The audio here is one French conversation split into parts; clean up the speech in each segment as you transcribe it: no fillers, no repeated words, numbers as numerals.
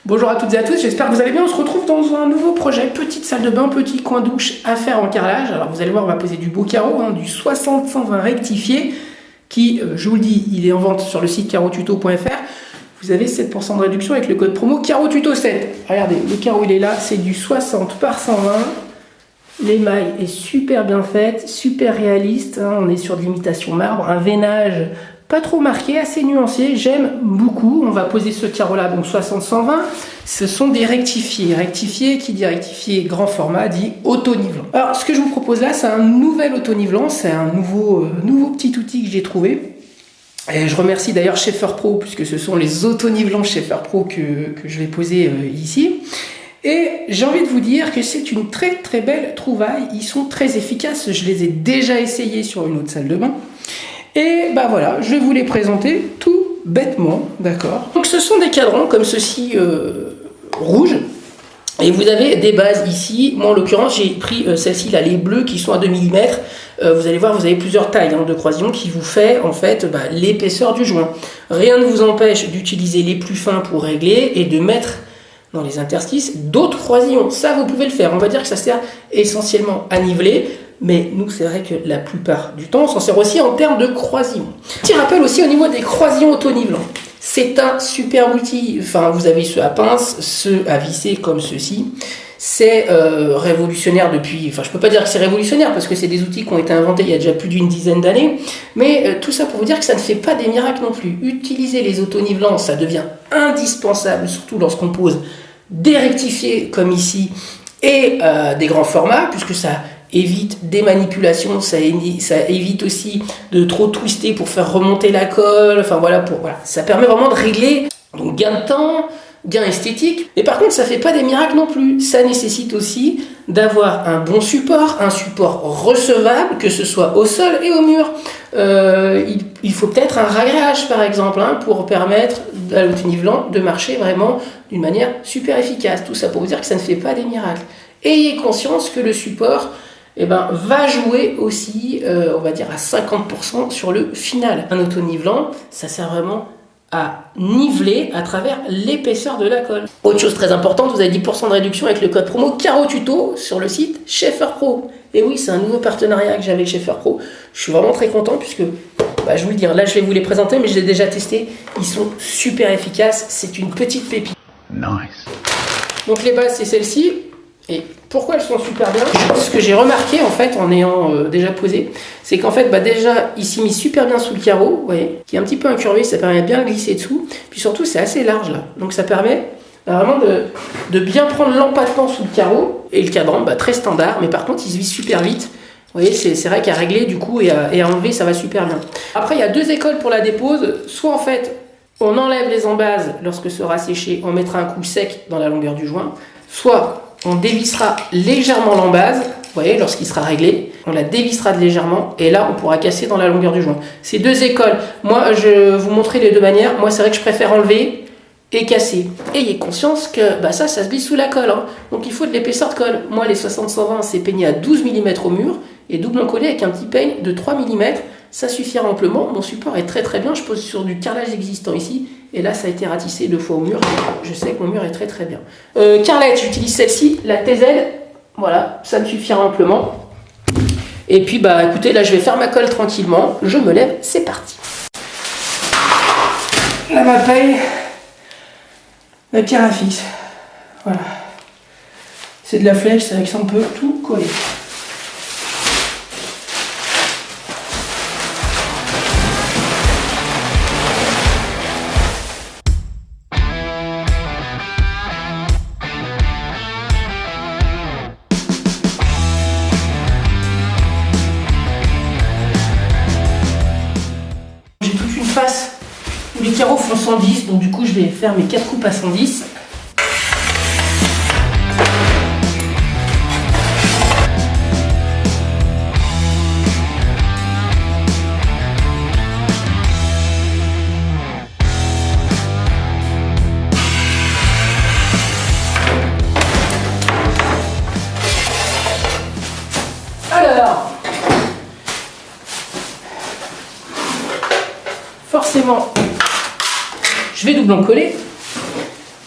Bonjour à toutes et à tous, j'espère que vous allez bien. On se retrouve dans un nouveau projet, petite salle de bain, petit coin douche à faire en carrelage. Alors vous allez voir, on va poser du beau carreau, du 60-120 rectifié, qui, je vous le dis, il est en vente sur le site carreaututo.fr. Vous avez 7% de réduction avec le code promo carreaututo7. Regardez, le carreau il est là, c'est du 60 par 120. L'émail est super bien faite, super réaliste, on est sur de l'imitation marbre, un veinage pas trop marqué, assez nuancé, j'aime beaucoup. On va poser ce carreau là, donc 60-120, ce sont des rectifiés. Rectifié, qui dit rectifié grand format, dit auto-nivelant. Alors ce que je vous propose là, c'est un nouvel auto-nivelant, c'est un nouveau petit outil que j'ai trouvé. Et je remercie d'ailleurs Schaefer Pro, puisque ce sont les auto-nivelants Schaefer Pro que je vais poser ici. Et j'ai envie de vous dire que c'est une très très belle trouvaille, ils sont très efficaces, je les ai déjà essayés sur une autre salle de bain. Et bah voilà, je vais vous les présenter tout bêtement, d'accord. Donc ce sont des cadrans comme ceci, rouges. Et vous avez des bases ici. Moi en l'occurrence j'ai pris celle-ci là, les bleus qui sont à 2 mm. Vous allez voir, vous avez plusieurs tailles de croisillons qui vous fait en fait l'épaisseur du joint. Rien ne vous empêche d'utiliser les plus fins pour régler et de mettre dans les interstices d'autres croisillons. Ça vous pouvez le faire. On va dire que ça sert essentiellement à niveler. Mais nous, c'est vrai que la plupart du temps, on s'en sert aussi en termes de croisillons. Petit rappel aussi au niveau des croisillons auto-nivelants. C'est un super outil. Enfin, vous avez ceux à pince, ceux à visser comme ceux-ci. C'est révolutionnaire depuis... Enfin, je peux pas dire que c'est révolutionnaire parce que c'est des outils qui ont été inventés il y a déjà plus d'une dizaine d'années. Mais tout ça pour vous dire que ça ne fait pas des miracles non plus. Utiliser les auto-nivelants, ça devient indispensable, surtout lorsqu'on pose des rectifiés comme ici et des grands formats, puisque ça évite des manipulations, ça évite aussi de trop twister pour faire remonter la colle, enfin voilà, ça permet vraiment de régler, donc gain de temps, gain esthétique, mais par contre ça fait pas des miracles non plus, ça nécessite aussi d'avoir un bon support, un support recevable, que ce soit au sol et au mur. Il faut peut-être un ragréage par exemple, pour permettre à l'auto-nivelant de marcher vraiment d'une manière super efficace. Tout ça pour vous dire que ça ne fait pas des miracles. Ayez conscience que le support va jouer aussi, on va dire à 50% sur le final. Un auto-nivelant, ça sert vraiment à niveler à travers l'épaisseur de la colle. Autre chose très importante, vous avez 10% de réduction avec le code promo carreaututo sur le site Schaefer Pro. Et oui, c'est un nouveau partenariat que j'ai avec Schaefer Pro. Je suis vraiment très content puisque, je vous le dis, là je vais vous les présenter, mais je les ai déjà testés. Ils sont super efficaces, c'est une petite pépite. Nice. Donc les bases, c'est celle-ci. Et pourquoi elles sont super bien? Ce que j'ai remarqué en fait en ayant déjà posé, c'est qu'en fait déjà il s'y met super bien sous le carreau, vous voyez, qui est un petit peu incurvé, ça permet de bien glisser dessous. Puis surtout c'est assez large là, donc ça permet vraiment de bien prendre l'empattement sous le carreau. Et le cadran, très standard, mais par contre il se visse super vite. Vous voyez, c'est vrai qu'à régler du coup et à enlever ça va super bien. Après il y a deux écoles pour la dépose, soit en fait on enlève les embases lorsque ce sera séché, on mettra un coup sec dans la longueur du joint, soit on dévissera légèrement l'embase, vous voyez, lorsqu'il sera réglé, on la dévissera légèrement et là on pourra casser dans la longueur du joint. C'est deux écoles. Moi je vais vous montrer les deux manières. Moi c'est vrai que je préfère enlever et casser. Ayez conscience que ça se visse sous la colle, donc il faut de l'épaisseur de colle. Moi les 60-120 c'est peigné à 12 mm au mur et double collé avec un petit peigne de 3 mm. Ça suffira amplement. Mon support est très très bien. Je pose sur du carrelage existant ici. Et là, ça a été ratissé 2 fois au mur. Je sais que mon mur est très très bien. Carrelette, j'utilise celle-ci, la TZ. Voilà, ça me suffira amplement. Et puis, écoutez, là, je vais faire ma colle tranquillement. Je me lève, c'est parti. Là, ma paille, la pierre à fixe. Voilà. C'est de la flèche, c'est vrai que ça, on peut tout coller. Où les carreaux font 110, donc du coup je vais faire mes 4 coupes à 110. Alors, forcément, je vais double en coller.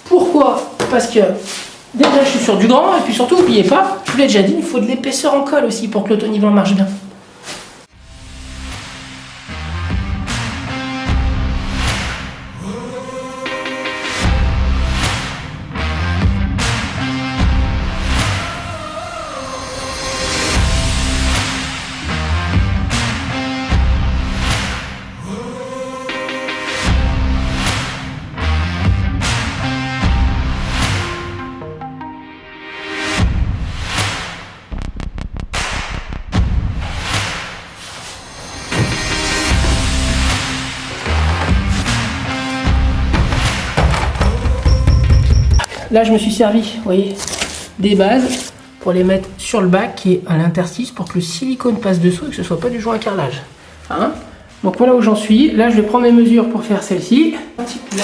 Pourquoi? parce que déjà je suis sur du grand, et puis surtout, n'oubliez pas, je vous l'ai déjà dit, il faut de l'épaisseur en colle aussi pour que l'autonivelant marche bien. Là, je me suis servi, vous voyez, des bases pour les mettre sur le bac qui est à l'interstice pour que le silicone passe dessous et que ce soit pas du joint à carrelage. Hein, donc voilà où j'en suis. Là, je vais prendre mes mesures pour faire celle-ci. Un petit coup là.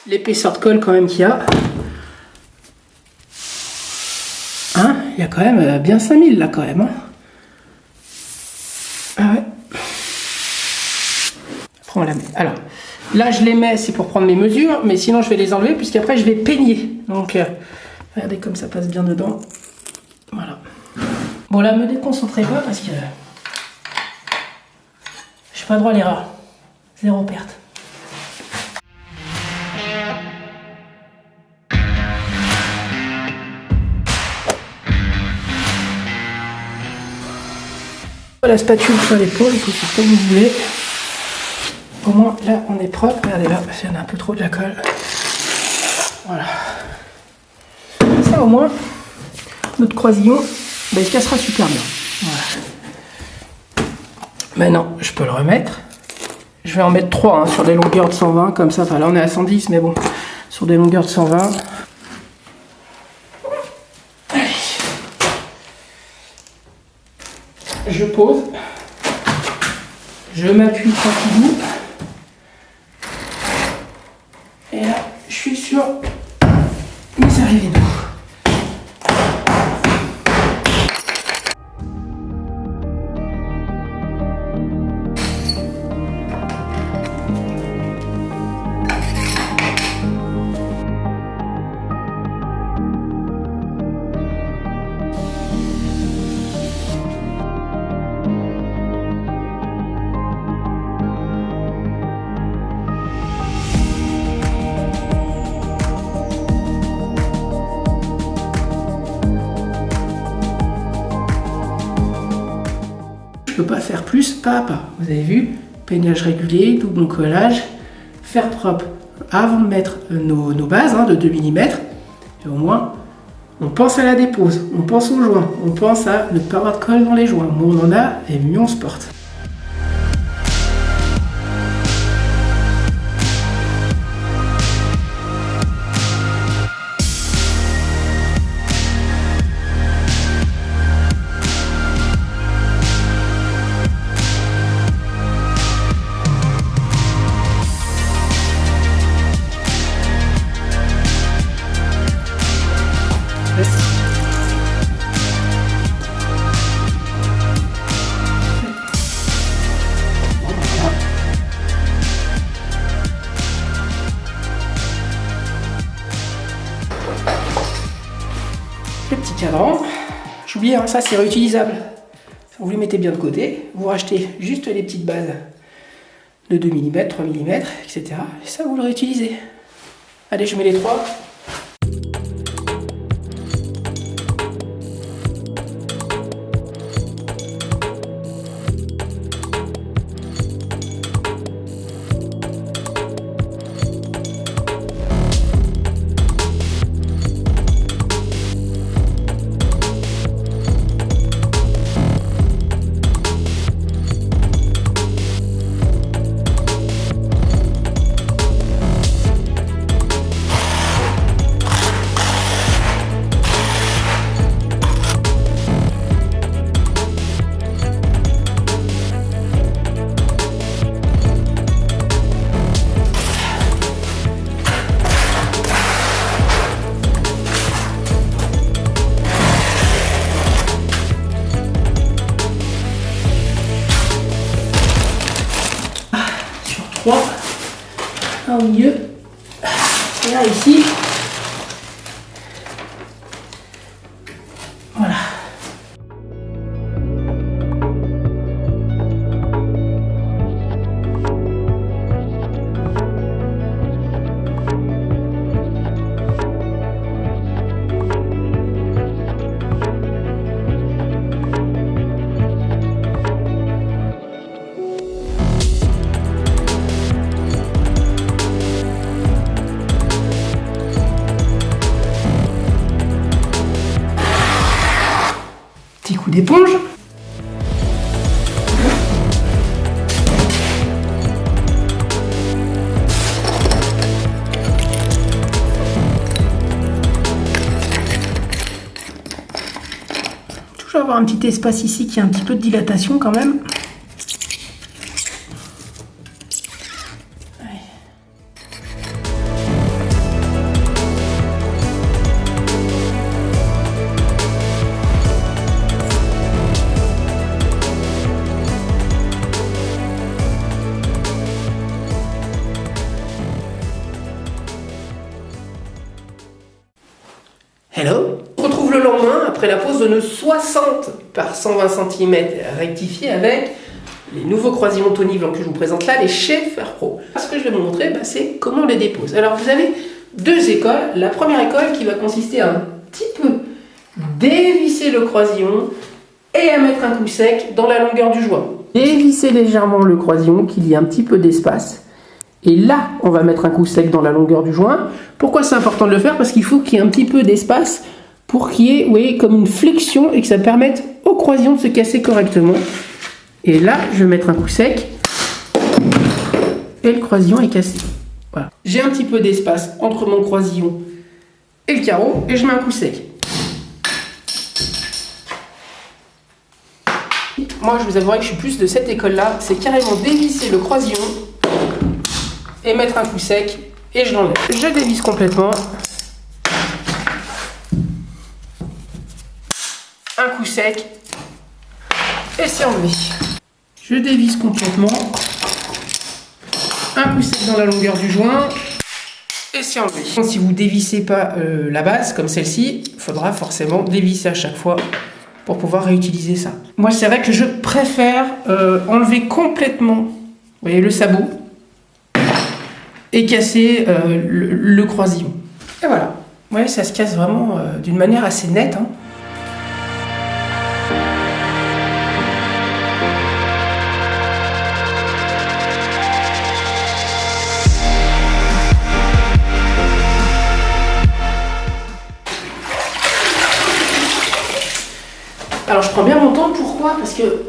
L'épaisseur de colle quand même qu'il y a. Hein, il y a quand même bien 5000 là quand même. Hein. Ah ouais. Après on la met. Alors là je les mets, c'est pour prendre mes mesures, mais sinon je vais les enlever puisqu'après je vais peigner. Donc regardez comme ça passe bien dedans. Voilà. Bon là, me déconcentrez pas parce que je n'ai pas droit à l'erreur. Zéro perte. La spatule sur l'épaule, il faut faire comme vous voulez. Au moins là on est propre. Regardez là, il y en a un peu trop de la colle. Voilà. Ça au moins, notre croisillon, ben, il se cassera super bien. Voilà. Maintenant, je peux le remettre. Je vais en mettre 3 hein, sur des longueurs de 120 comme ça. Enfin là on est à 110, mais bon, sur des longueurs de 120. Je pose, je m'appuie tranquillou, et là je suis sur mes arrivées d'eau. Je peux pas faire plus pas à pas. Vous avez vu, peignage régulier, double collage, faire propre avant de mettre nos bases hein, de 2 mm. Et au moins, on pense à la dépose, on pense aux joints, on pense à ne pas avoir de colle dans les joints. Moins on en a et mieux on se porte. Le petit cadran, j'oubliais, hein, ça c'est réutilisable. Vous les mettez bien de côté, vous rachetez juste les petites bases de 2 mm, 3 mm, etc. Et ça vous le réutilisez. Allez, je mets les 3. 3. Un au milieu. Et un ici. Voilà. Petit coup d'éponge. Toujours avoir un petit espace ici qui a un petit peu de dilatation quand même. Hello. On se retrouve le lendemain après la pose de nos 60 par 120 cm rectifiés avec les nouveaux croisillons Tony Blanc que je vous présente là, les Schaefer Pro. Ce que je vais vous montrer, c'est comment on les dépose. Alors vous avez deux écoles. La première école qui va consister à un petit peu dévisser le croisillon et à mettre un coup sec dans la longueur du joint. Dévisser légèrement le croisillon, qu'il y ait un petit peu d'espace. Et là, on va mettre un coup sec dans la longueur du joint. Pourquoi c'est important de le faire? Parce qu'il faut qu'il y ait un petit peu d'espace pour qu'il y ait, vous voyez, comme une flexion et que ça permette au croisillon de se casser correctement. Et là, je vais mettre un coup sec et le croisillon est cassé. Voilà. J'ai un petit peu d'espace entre mon croisillon et le carreau et je mets un coup sec. Moi, je vous avouerai que je suis plus de cette école-là. C'est carrément dévisser le croisillon et mettre un coup sec et je l'enlève. Je dévisse complètement. Un coup sec et c'est enlevé. Je dévisse complètement. Un coup sec dans la longueur du joint et c'est enlevé. Si vous dévissez pas la base comme celle-ci, il faudra forcément dévisser à chaque fois pour pouvoir réutiliser ça. Moi, c'est vrai que je préfère enlever complètement, vous voyez, le sabot et casser le croisillon. Et voilà. Vous voyez, ça se casse vraiment d'une manière assez nette. Hein. Alors je prends bien mon temps, pourquoi? Parce que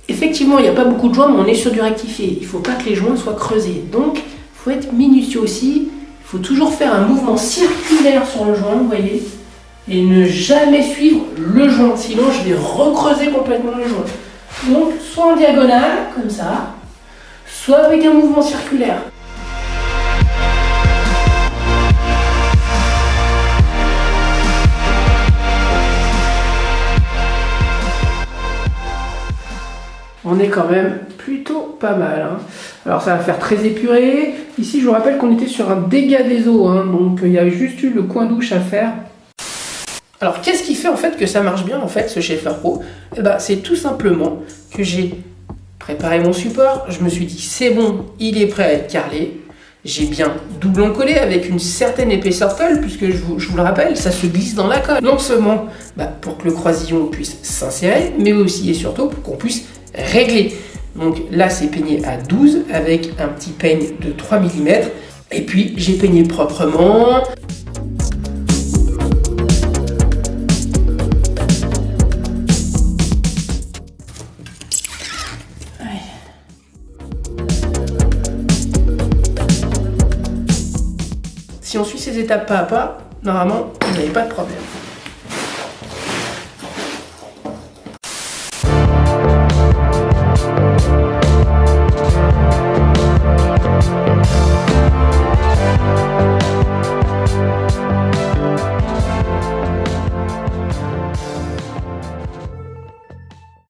effectivement il n'y a pas beaucoup de joints, mais on est sur du rectifié. Il ne faut pas que les joints soient creusés. Donc il faut être minutieux aussi. Il faut toujours faire un mouvement circulaire sur le joint, vous voyez, et ne jamais suivre le joint. Sinon je vais recreuser complètement le joint. Donc soit en diagonale, comme ça, soit avec un mouvement circulaire. On est quand même plutôt pas mal. Hein. Alors ça va faire très épuré. Ici, je vous rappelle qu'on était sur un dégât des eaux. Hein, donc il y a juste eu le coin douche à faire. Alors qu'est-ce qui fait en fait que ça marche bien en fait ce Schaefer Pro? C'est tout simplement que j'ai préparé mon support. Je me suis dit c'est bon, il est prêt à être carrelé. J'ai bien doublon collé avec une certaine épaisseur de colle, puisque je vous le rappelle, ça se glisse dans la colle. Non seulement pour que le croisillon puisse s'insérer, mais aussi et surtout pour qu'on puisse régler. Donc là c'est peigné à 12 avec un petit peigne de 3 mm. Et puis j'ai peigné proprement. Si on suit ces étapes pas à pas, normalement, vous n'avez pas de problème.